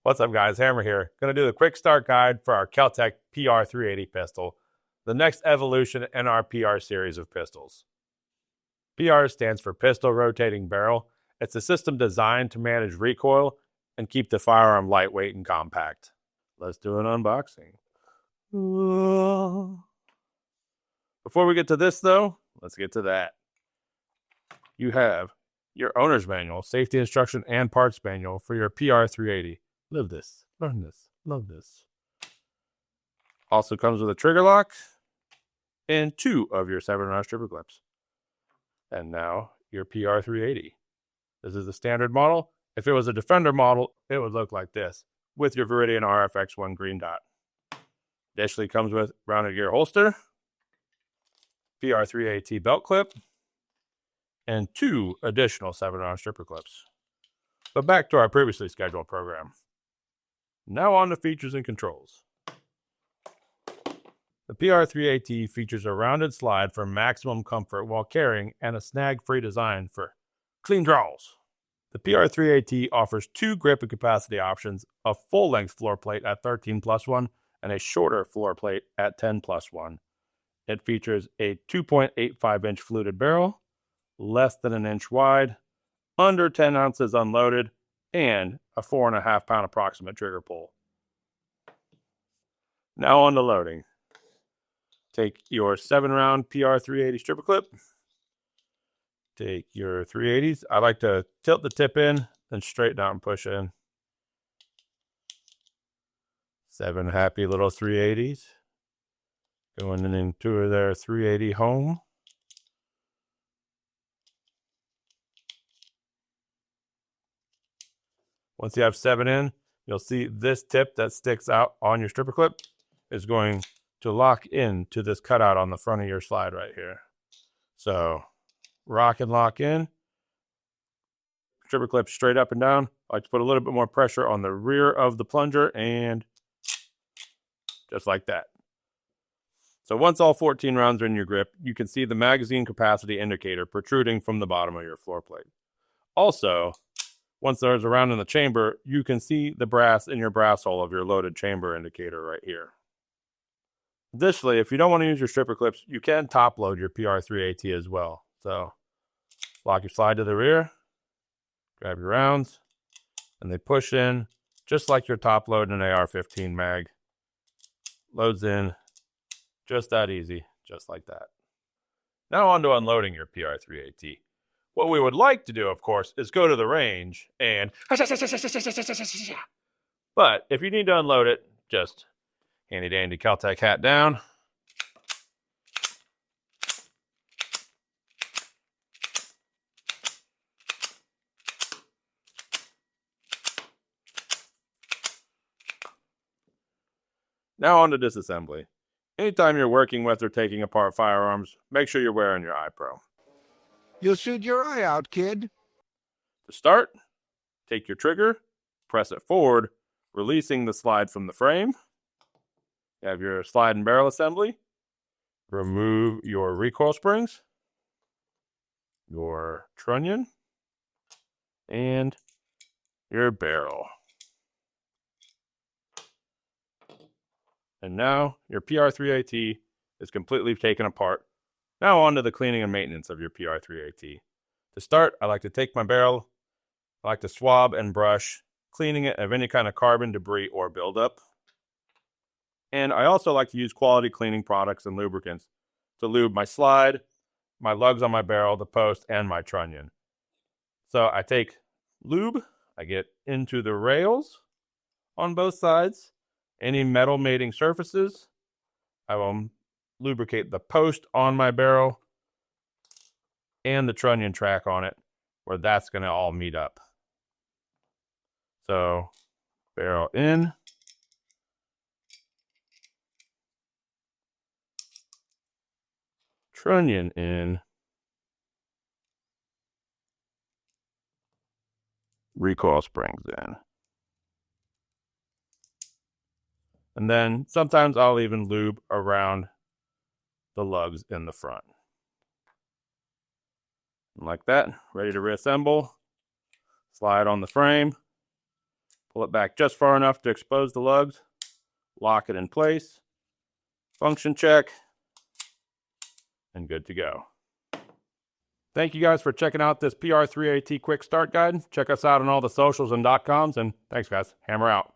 What's up, guys? Hammer here. Going to do the quick start guide for our KelTec PR-3AT pistol, the next evolution in our PR series of pistols. PR stands for Pistol Rotating Barrel. It's a system designed to manage recoil and keep the firearm lightweight and compact. Let's do an unboxing. Before we get to this, though, let's get to that. You have your owner's manual, safety instruction, and parts manual for your PR-3AT. Live this, learn this, love this. Also comes with a trigger lock and 2 of your 7-round stripper clips. And now your PR-3AT. This is the standard model. If it was a Defender model, it would look like this with your Viridian RFX1 green dot. Additionally comes with rounded gear holster, PR-3AT belt clip, and 2 additional 7-round stripper clips. But back to our previously scheduled program. Now on to features and controls. The PR-3AT features a rounded slide for maximum comfort while carrying and a snag-free design for clean draws. The PR-3AT offers 2 grip and capacity options, a full-length floor plate at 13+1 and a shorter floor plate at 10+1. It features a 2.85-inch fluted barrel, less than an inch wide, under 10 ounces unloaded, and a 4.5-pound approximate trigger pull. Now on to loading. Take your 7-round PR-3AT stripper clip. Take your 380s. I like to tilt the tip in, then straighten out and push in. 7 happy little 380s. Going into their 380 home. Once you have 7 in, you'll see this tip that sticks out on your stripper clip is going to lock in to this cutout on the front of your slide right here. So rock and lock in. Stripper clip straight up and down. I like to put a little bit more pressure on the rear of the plunger and just like that. So once all 14 rounds are in your grip, you can see the magazine capacity indicator protruding from the bottom of your floor plate. Also, once there's a round in the chamber, you can see the brass in your brass hole of your loaded chamber indicator right here. Additionally, if you don't want to use your stripper clips, you can top load your PR-3AT as well. So lock your slide to the rear, grab your rounds, and they push in just like your top load in an AR-15 mag. Loads in just that easy, just like that. Now on to unloading your PR-3AT. What we would like to do, of course, is go to the range and... But if you need to unload it, just handy dandy KelTec hat down. Now on to disassembly. Anytime you're working with or taking apart firearms, make sure you're wearing your eye pro. You'll shoot your eye out, kid. To start, take your trigger, press it forward, releasing the slide from the frame. You have your slide and barrel assembly. Remove your recoil springs, your trunnion, and your barrel. And now your PR-3AT is completely taken apart. Now on to the cleaning and maintenance of your PR-3AT. To start, I like to take my barrel, I like to swab and brush, cleaning it of any kind of carbon, debris, or buildup. And I also like to use quality cleaning products and lubricants to lube my slide, my lugs on my barrel, the post, and my trunnion. So I take lube, I get into the rails on both sides, any metal mating surfaces. I will lubricate the post on my barrel and the trunnion track on it, where that's going to all meet up. So barrel in, trunnion in, recoil springs in. And then sometimes I'll even lube around the lugs in the front. And like that, ready to reassemble. Slide on the frame, Pull it back just far enough to expose the lugs. Lock it in place. Function check. And good to go. Thank you guys for checking out this PR-3AT quick start guide. Check us out on all the socials and .coms. And thanks guys. Hammer out.